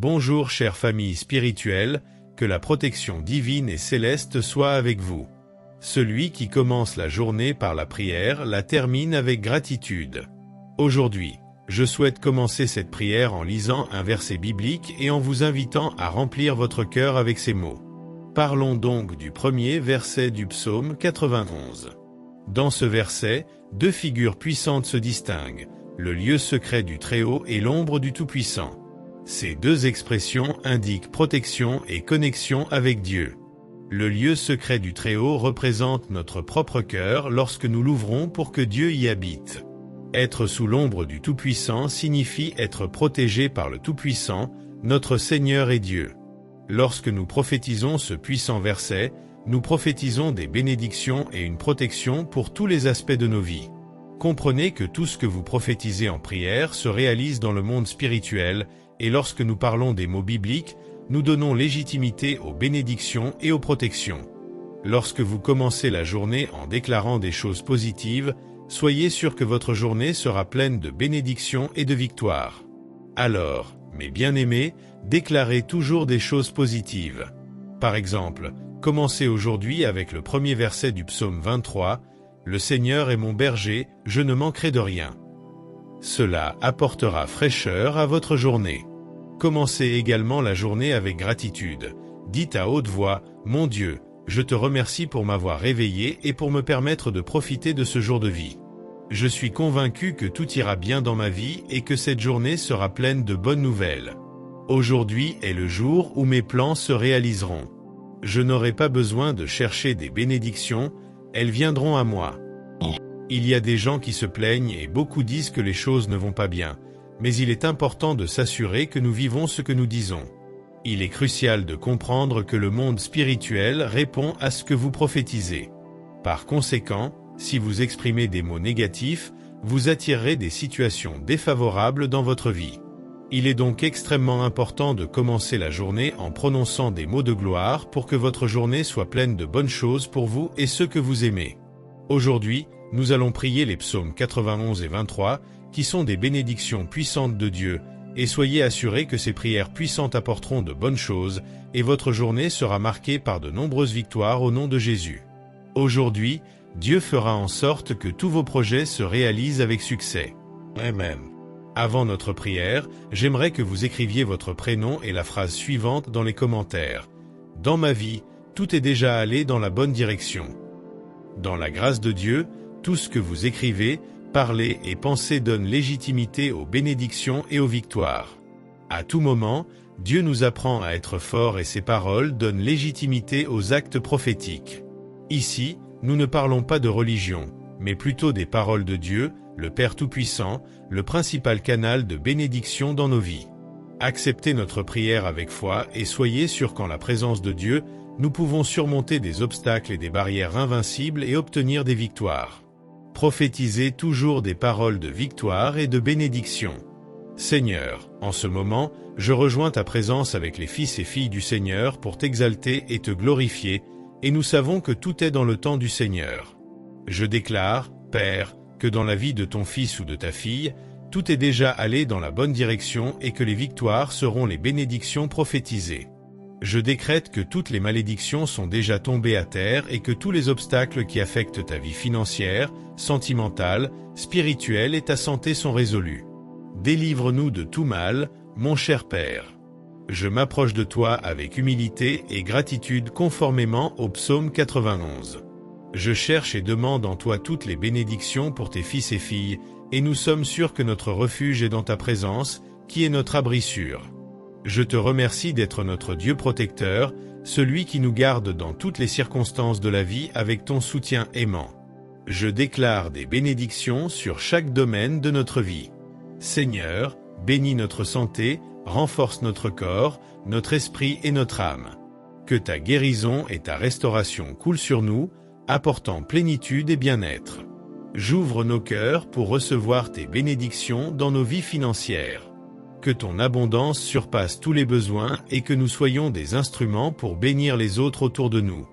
Bonjour chère famille spirituelle, que la protection divine et céleste soit avec vous. Celui qui commence la journée par la prière la termine avec gratitude. Aujourd'hui, je souhaite commencer cette prière en lisant un verset biblique et en vous invitant à remplir votre cœur avec ces mots. Parlons donc du premier verset du psaume 91. Dans ce verset, deux figures puissantes se distinguent, le lieu secret du Très-Haut et l'ombre du Tout-Puissant. Ces deux expressions indiquent protection et connexion avec Dieu. Le lieu secret du Très-Haut représente notre propre cœur lorsque nous l'ouvrons pour que Dieu y habite. Être sous l'ombre du Tout-Puissant signifie être protégé par le Tout-Puissant, notre Seigneur et Dieu. Lorsque nous prophétisons ce puissant verset, nous prophétisons des bénédictions et une protection pour tous les aspects de nos vies. Comprenez que tout ce que vous prophétisez en prière se réalise dans le monde spirituel, et lorsque nous parlons des mots bibliques, nous donnons légitimité aux bénédictions et aux protections. Lorsque vous commencez la journée en déclarant des choses positives, soyez sûr que votre journée sera pleine de bénédictions et de victoires. Alors, mes bien-aimés, déclarez toujours des choses positives. Par exemple, commencez aujourd'hui avec le premier verset du psaume 23, « Le Seigneur est mon berger, je ne manquerai de rien ». Cela apportera fraîcheur à votre journée. Commencez également la journée avec gratitude. Dites à haute voix, « Mon Dieu, je te remercie pour m'avoir réveillé et pour me permettre de profiter de ce jour de vie. Je suis convaincu que tout ira bien dans ma vie et que cette journée sera pleine de bonnes nouvelles. Aujourd'hui est le jour où mes plans se réaliseront. Je n'aurai pas besoin de chercher des bénédictions, elles viendront à moi. » Il y a des gens qui se plaignent et beaucoup disent que les choses ne vont pas bien, mais il est important de s'assurer que nous vivons ce que nous disons. Il est crucial de comprendre que le monde spirituel répond à ce que vous prophétisez. Par conséquent, si vous exprimez des mots négatifs, vous attirerez des situations défavorables dans votre vie. Il est donc extrêmement important de commencer la journée en prononçant des mots de gloire pour que votre journée soit pleine de bonnes choses pour vous et ceux que vous aimez. Aujourd'hui, nous allons prier les psaumes 91 et 23, qui sont des bénédictions puissantes de Dieu, et soyez assurés que ces prières puissantes apporteront de bonnes choses, et votre journée sera marquée par de nombreuses victoires au nom de Jésus. Aujourd'hui, Dieu fera en sorte que tous vos projets se réalisent avec succès. Amen. Avant notre prière, j'aimerais que vous écriviez votre prénom et la phrase suivante dans les commentaires. Dans ma vie, tout est déjà allé dans la bonne direction. Dans la grâce de Dieu, tout ce que vous écrivez, parlez et pensez donne légitimité aux bénédictions et aux victoires. À tout moment, Dieu nous apprend à être forts et ses paroles donnent légitimité aux actes prophétiques. Ici, nous ne parlons pas de religion, mais plutôt des paroles de Dieu, le Père Tout-Puissant, le principal canal de bénédiction dans nos vies. Acceptez notre prière avec foi et soyez sûrs qu'en la présence de Dieu, nous pouvons surmonter des obstacles et des barrières invincibles et obtenir des victoires. Prophétisez toujours des paroles de victoire et de bénédiction. Seigneur, en ce moment, je rejoins ta présence avec les fils et filles du Seigneur pour t'exalter et te glorifier, et nous savons que tout est dans le temps du Seigneur. Je déclare, Père, que dans la vie de ton fils ou de ta fille, tout est déjà allé dans la bonne direction et que les victoires seront les bénédictions prophétisées. Je décrète que toutes les malédictions sont déjà tombées à terre et que tous les obstacles qui affectent ta vie financière, sentimentale, spirituelle et ta santé sont résolus. Délivre-nous de tout mal, mon cher Père. Je m'approche de toi avec humilité et gratitude conformément au psaume 91. Je cherche et demande en toi toutes les bénédictions pour tes fils et filles, et nous sommes sûrs que notre refuge est dans ta présence, qui est notre abri sûr. Je te remercie d'être notre Dieu protecteur, celui qui nous garde dans toutes les circonstances de la vie avec ton soutien aimant. Je déclare des bénédictions sur chaque domaine de notre vie. Seigneur, bénis notre santé, renforce notre corps, notre esprit et notre âme. Que ta guérison et ta restauration coulent sur nous, apportant plénitude et bien-être. J'ouvre nos cœurs pour recevoir tes bénédictions dans nos vies financières. Que ton abondance surpasse tous les besoins et que nous soyons des instruments pour bénir les autres autour de nous.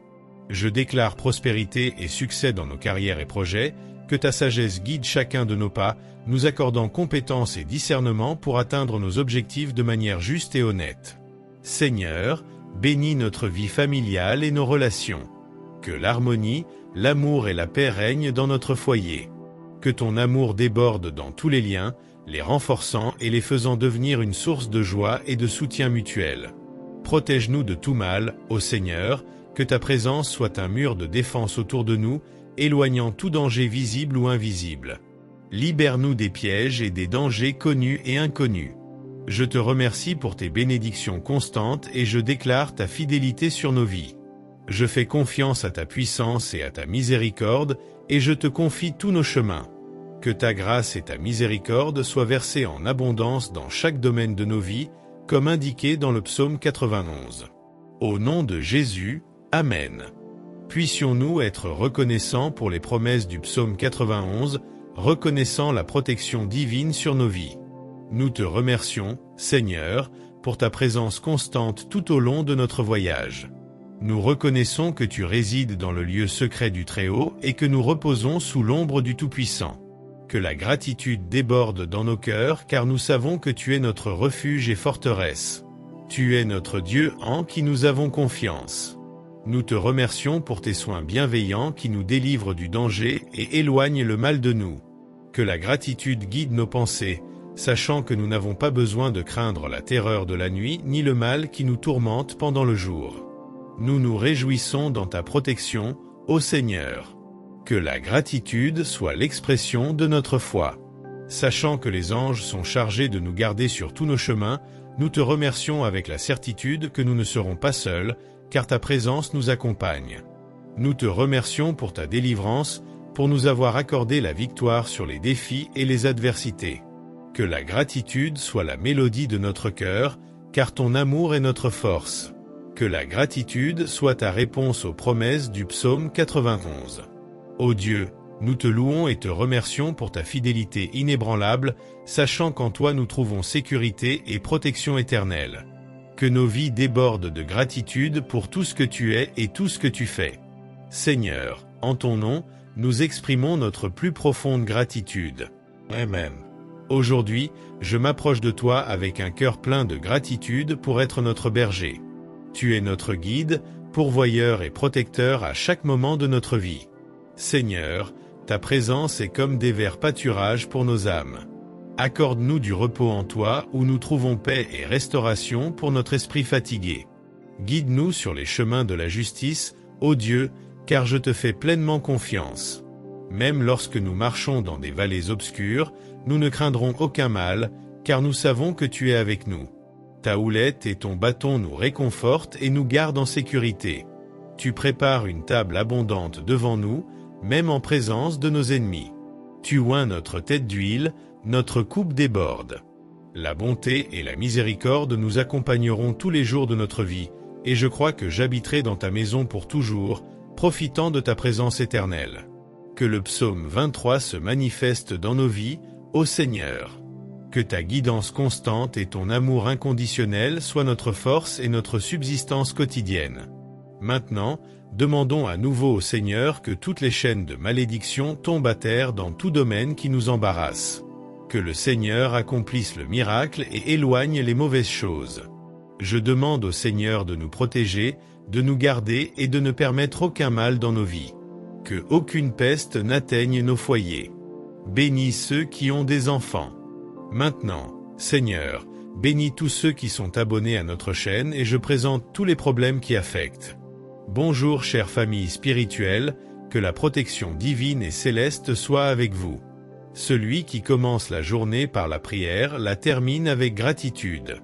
Je déclare prospérité et succès dans nos carrières et projets, Que ta sagesse guide chacun de nos pas, nous accordant compétence et discernement pour atteindre nos objectifs de manière juste et honnête. Seigneur, bénis notre vie familiale et nos relations. Que l'harmonie, l'amour et la paix règnent dans notre foyer. Que ton amour déborde dans tous les liens, les renforçant et les faisant devenir une source de joie et de soutien mutuel. Protège-nous de tout mal, ô Seigneur, que ta présence soit un mur de défense autour de nous, éloignant tout danger visible ou invisible. Libère-nous des pièges et des dangers connus et inconnus. Je te remercie pour tes bénédictions constantes et je déclare ta fidélité sur nos vies. Je fais confiance à ta puissance et à ta miséricorde, et je te confie tous nos chemins. Que ta grâce et ta miséricorde soient versées en abondance dans chaque domaine de nos vies, comme indiqué dans le psaume 91. Au nom de Jésus, Amen. Puissions-nous être reconnaissants pour les promesses du psaume 91, reconnaissant la protection divine sur nos vies. Nous te remercions, Seigneur, pour ta présence constante tout au long de notre voyage. Nous reconnaissons que tu résides dans le lieu secret du Très-Haut et que nous reposons sous l'ombre du Tout-Puissant. Que la gratitude déborde dans nos cœurs car nous savons que tu es notre refuge et forteresse. Tu es notre Dieu en qui nous avons confiance. Nous te remercions pour tes soins bienveillants qui nous délivrent du danger et éloignent le mal de nous. Que la gratitude guide nos pensées, sachant que nous n'avons pas besoin de craindre la terreur de la nuit ni le mal qui nous tourmente pendant le jour. Nous nous réjouissons dans ta protection, ô Seigneur. Que la gratitude soit l'expression de notre foi. Sachant que les anges sont chargés de nous garder sur tous nos chemins, nous te remercions avec la certitude que nous ne serons pas seuls, car ta présence nous accompagne. Nous te remercions pour ta délivrance, pour nous avoir accordé la victoire sur les défis et les adversités. Que la gratitude soit la mélodie de notre cœur, car ton amour est notre force. Que la gratitude soit ta réponse aux promesses du psaume 91. Ô Dieu, nous te louons et te remercions pour ta fidélité inébranlable, sachant qu'en toi nous trouvons sécurité et protection éternelle. Que nos vies débordent de gratitude pour tout ce que tu es et tout ce que tu fais. Seigneur, en ton nom, nous exprimons notre plus profonde gratitude. Amen. Aujourd'hui, je m'approche de toi avec un cœur plein de gratitude pour être notre berger. Tu es notre guide, pourvoyeur et protecteur à chaque moment de notre vie. Seigneur, ta présence est comme des verts pâturages pour nos âmes. Accorde-nous du repos en toi où nous trouvons paix et restauration pour notre esprit fatigué. Guide-nous sur les chemins de la justice, ô Dieu, car je te fais pleinement confiance. Même lorsque nous marchons dans des vallées obscures, nous ne craindrons aucun mal, car nous savons que tu es avec nous. Ta houlette et ton bâton nous réconfortent et nous gardent en sécurité. Tu prépares une table abondante devant nous, même en présence de nos ennemis. Tu oins notre tête d'huile, notre coupe déborde. La bonté et la miséricorde nous accompagneront tous les jours de notre vie, et je crois que j'habiterai dans ta maison pour toujours, profitant de ta présence éternelle. Que le psaume 23 se manifeste dans nos vies, ô Seigneur. Que ta guidance constante et ton amour inconditionnel soient notre force et notre subsistance quotidienne. Maintenant, demandons à nouveau au Seigneur que toutes les chaînes de malédiction tombent à terre dans tout domaine qui nous embarrasse. Que le Seigneur accomplisse le miracle et éloigne les mauvaises choses. Je demande au Seigneur de nous protéger, de nous garder et de ne permettre aucun mal dans nos vies. Que aucune peste n'atteigne nos foyers. Bénis ceux qui ont des enfants. Maintenant, Seigneur, bénis tous ceux qui sont abonnés à notre chaîne et je présente tous les problèmes qui affectent. Bonjour chère famille spirituelle, que la protection divine et céleste soit avec vous. Celui qui commence la journée par la prière la termine avec gratitude.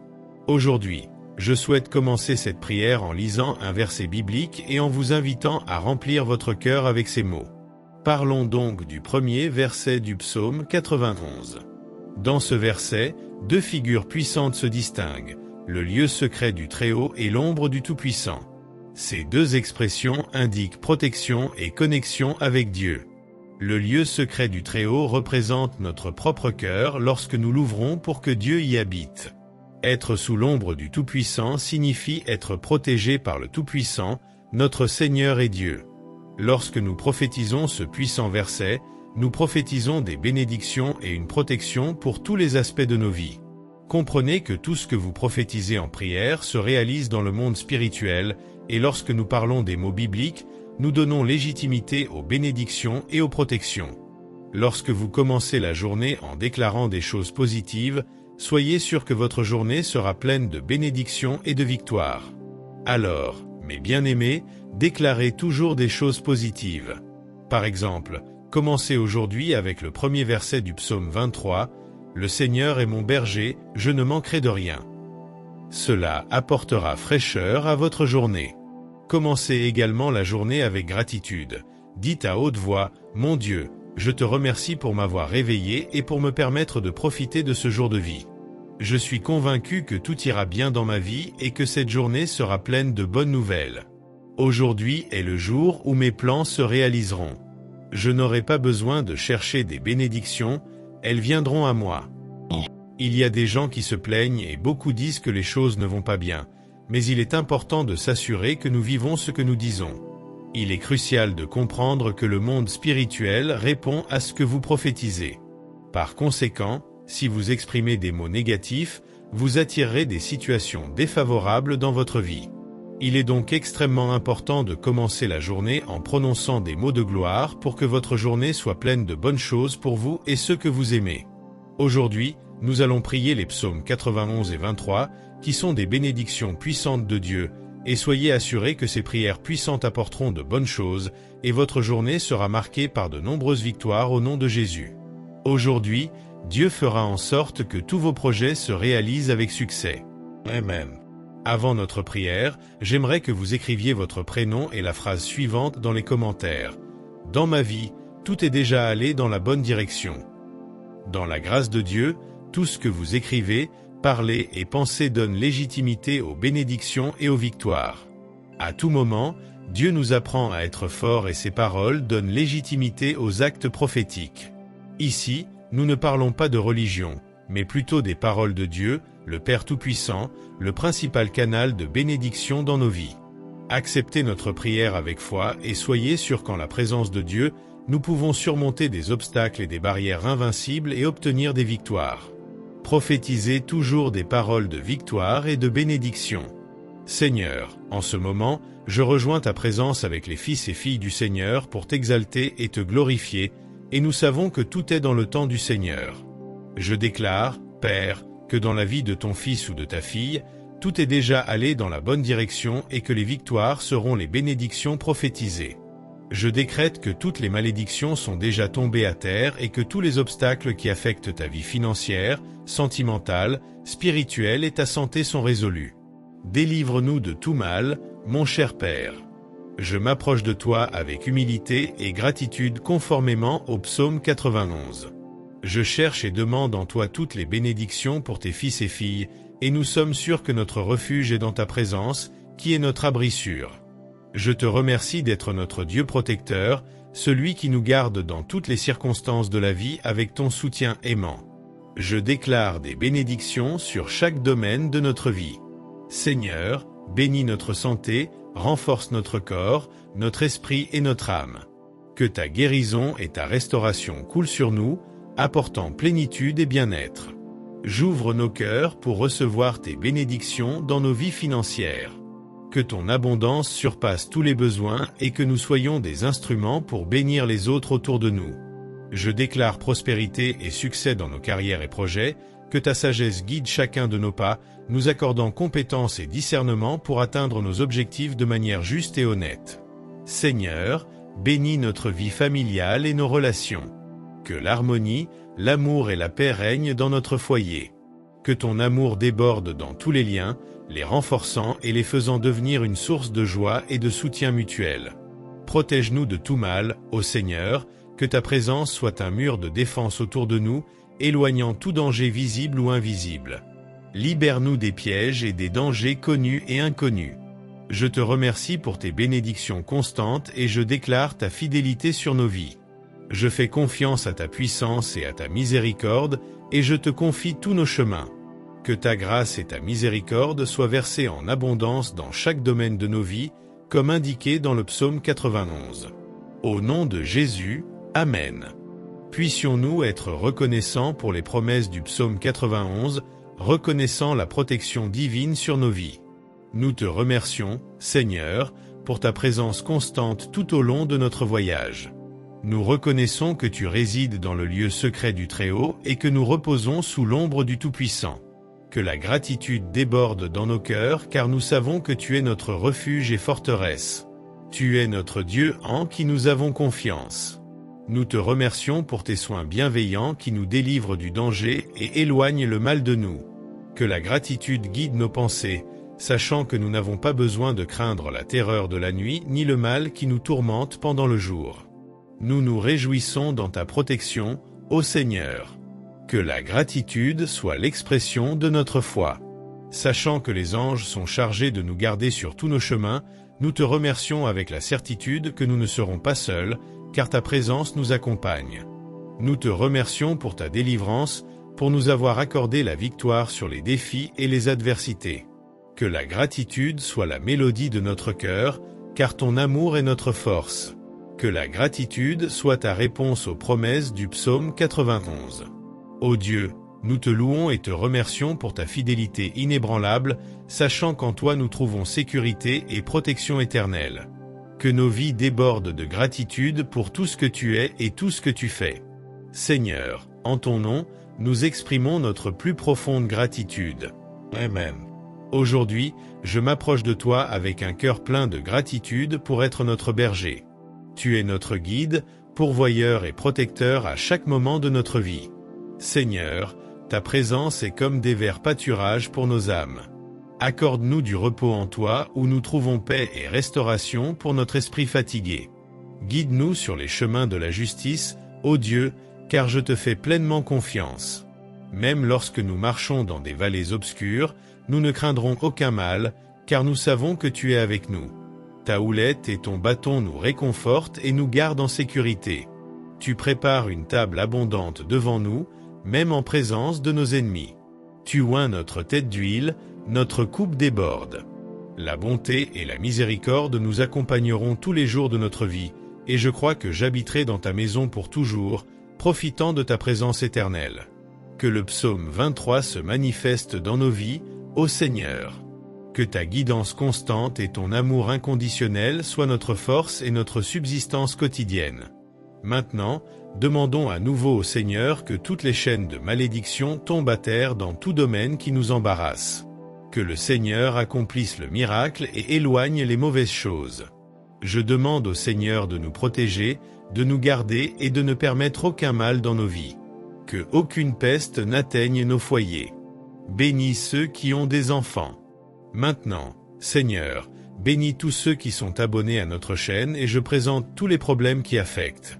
Aujourd'hui, je souhaite commencer cette prière en lisant un verset biblique et en vous invitant à remplir votre cœur avec ces mots. Parlons donc du premier verset du psaume 91. Dans ce verset, deux figures puissantes se distinguent, le lieu secret du Très-Haut et l'ombre du Tout-Puissant. Ces deux expressions indiquent protection et connexion avec Dieu. Le lieu secret du Très-Haut représente notre propre cœur lorsque nous l'ouvrons pour que Dieu y habite. Être sous l'ombre du Tout-Puissant signifie être protégé par le Tout-Puissant, notre Seigneur et Dieu. Lorsque nous prophétisons ce puissant verset, nous prophétisons des bénédictions et une protection pour tous les aspects de nos vies. Comprenez que tout ce que vous prophétisez en prière se réalise dans le monde spirituel, et lorsque nous parlons des mots bibliques, nous donnons légitimité aux bénédictions et aux protections. Lorsque vous commencez la journée en déclarant des choses positives, soyez sûr que votre journée sera pleine de bénédictions et de victoires. Alors, mes bien-aimés, déclarez toujours des choses positives. Par exemple, commencez aujourd'hui avec le premier verset du psaume 23, « Le Seigneur est mon berger, je ne manquerai de rien ». Cela apportera fraîcheur à votre journée. Commencez également la journée avec gratitude. Dites à haute voix, « Mon Dieu, je te remercie pour m'avoir réveillé et pour me permettre de profiter de ce jour de vie. Je suis convaincu que tout ira bien dans ma vie et que cette journée sera pleine de bonnes nouvelles. Aujourd'hui est le jour où mes plans se réaliseront. Je n'aurai pas besoin de chercher des bénédictions, elles viendront à moi. » Il y a des gens qui se plaignent et beaucoup disent que les choses ne vont pas bien, mais il est important de s'assurer que nous vivons ce que nous disons. Il est crucial de comprendre que le monde spirituel répond à ce que vous prophétisez. Par conséquent, si vous exprimez des mots négatifs, vous attirerez des situations défavorables dans votre vie. Il est donc extrêmement important de commencer la journée en prononçant des mots de gloire pour que votre journée soit pleine de bonnes choses pour vous et ceux que vous aimez. Aujourd'hui, nous allons prier les psaumes 91 et 23, qui sont des bénédictions puissantes de Dieu, et soyez assurés que ces prières puissantes apporteront de bonnes choses, et votre journée sera marquée par de nombreuses victoires au nom de Jésus. Aujourd'hui, Dieu fera en sorte que tous vos projets se réalisent avec succès. Amen. Avant notre prière, j'aimerais que vous écriviez votre prénom et la phrase suivante dans les commentaires. Dans ma vie, tout est déjà allé dans la bonne direction. Dans la grâce de Dieu, tout ce que vous écrivez, parlez et pensez donne légitimité aux bénédictions et aux victoires. À tout moment, Dieu nous apprend à être forts et ses paroles donnent légitimité aux actes prophétiques. Ici, nous ne parlons pas de religion, mais plutôt des paroles de Dieu, le Père Tout-Puissant, le principal canal de bénédiction dans nos vies. Acceptez notre prière avec foi et soyez sûrs qu'en la présence de Dieu, nous pouvons surmonter des obstacles et des barrières invincibles et obtenir des victoires. Prophétisez toujours des paroles de victoire et de bénédiction. Seigneur, en ce moment, je rejoins ta présence avec les fils et filles du Seigneur pour t'exalter et te glorifier, et nous savons que tout est dans le temps du Seigneur. Je déclare, Père, que dans la vie de ton fils ou de ta fille, tout est déjà allé dans la bonne direction et que les victoires seront les bénédictions prophétisées. Je décrète que toutes les malédictions sont déjà tombées à terre et que tous les obstacles qui affectent ta vie financière, sentimentale, spirituelle et ta santé sont résolus. Délivre-nous de tout mal, mon cher Père. Je m'approche de toi avec humilité et gratitude conformément au psaume 91. Je cherche et demande en toi toutes les bénédictions pour tes fils et filles, et nous sommes sûrs que notre refuge est dans ta présence, qui est notre abri sûr. Je te remercie d'être notre Dieu protecteur, celui qui nous garde dans toutes les circonstances de la vie avec ton soutien aimant. Je déclare des bénédictions sur chaque domaine de notre vie. Seigneur, bénis notre santé, renforce notre corps, notre esprit et notre âme. Que ta guérison et ta restauration coulent sur nous, apportant plénitude et bien-être. J'ouvre nos cœurs pour recevoir tes bénédictions dans nos vies financières. Que ton abondance surpasse tous les besoins et que nous soyons des instruments pour bénir les autres autour de nous. Je déclare prospérité et succès dans nos carrières et projets, que ta sagesse guide chacun de nos pas, nous accordant compétence et discernement pour atteindre nos objectifs de manière juste et honnête. Seigneur, bénis notre vie familiale et nos relations. Que l'harmonie, l'amour et la paix règnent dans notre foyer. Que ton amour déborde dans tous les liens, les renforçant et les faisant devenir une source de joie et de soutien mutuel. Protège-nous de tout mal, ô Seigneur, que ta présence soit un mur de défense autour de nous, éloignant tout danger visible ou invisible. Libère-nous des pièges et des dangers connus et inconnus. Je te remercie pour tes bénédictions constantes et je déclare ta fidélité sur nos vies. Je fais confiance à ta puissance et à ta miséricorde, et je te confie tous nos chemins. Que ta grâce et ta miséricorde soient versées en abondance dans chaque domaine de nos vies, comme indiqué dans le psaume 91. Au nom de Jésus, Amen. Puissions-nous être reconnaissants pour les promesses du psaume 91, reconnaissant la protection divine sur nos vies. Nous te remercions, Seigneur, pour ta présence constante tout au long de notre voyage. Nous reconnaissons que tu résides dans le lieu secret du Très-Haut et que nous reposons sous l'ombre du Tout-Puissant. Que la gratitude déborde dans nos cœurs car nous savons que tu es notre refuge et forteresse. Tu es notre Dieu en qui nous avons confiance. Nous te remercions pour tes soins bienveillants qui nous délivrent du danger et éloignent le mal de nous. Que la gratitude guide nos pensées, sachant que nous n'avons pas besoin de craindre la terreur de la nuit ni le mal qui nous tourmente pendant le jour. Nous nous réjouissons dans ta protection, ô Seigneur. Que la gratitude soit l'expression de notre foi. Sachant que les anges sont chargés de nous garder sur tous nos chemins, nous te remercions avec la certitude que nous ne serons pas seuls, car ta présence nous accompagne. Nous te remercions pour ta délivrance, pour nous avoir accordé la victoire sur les défis et les adversités. Que la gratitude soit la mélodie de notre cœur, car ton amour est notre force. Que la gratitude soit ta réponse aux promesses du psaume 91. Ô Dieu, nous te louons et te remercions pour ta fidélité inébranlable, sachant qu'en toi nous trouvons sécurité et protection éternelle. Que nos vies débordent de gratitude pour tout ce que tu es et tout ce que tu fais. Seigneur, en ton nom, nous exprimons notre plus profonde gratitude. Amen. Aujourd'hui, je m'approche de toi avec un cœur plein de gratitude pour être notre berger. Tu es notre guide, pourvoyeur et protecteur à chaque moment de notre vie. Seigneur, ta présence est comme des verts pâturages pour nos âmes. Accorde-nous du repos en toi où nous trouvons paix et restauration pour notre esprit fatigué. Guide-nous sur les chemins de la justice, ô Dieu, car je te fais pleinement confiance. Même lorsque nous marchons dans des vallées obscures, nous ne craindrons aucun mal, car nous savons que tu es avec nous. Ta houlette et ton bâton nous réconfortent et nous gardent en sécurité. Tu prépares une table abondante devant nous, même en présence de nos ennemis. Tu oins notre tête d'huile, notre coupe déborde. La bonté et la miséricorde nous accompagneront tous les jours de notre vie, et je crois que j'habiterai dans ta maison pour toujours, profitant de ta présence éternelle. Que le psaume 23 se manifeste dans nos vies, ô Seigneur. Que ta guidance constante et ton amour inconditionnel soient notre force et notre subsistance quotidienne. Maintenant, demandons à nouveau au Seigneur que toutes les chaînes de malédiction tombent à terre dans tout domaine qui nous embarrasse. Que le Seigneur accomplisse le miracle et éloigne les mauvaises choses. Je demande au Seigneur de nous protéger, de nous garder et de ne permettre aucun mal dans nos vies. Que aucune peste n'atteigne nos foyers. Bénis ceux qui ont des enfants. Maintenant, Seigneur, bénis tous ceux qui sont abonnés à notre chaîne et je présente tous les problèmes qui affectent.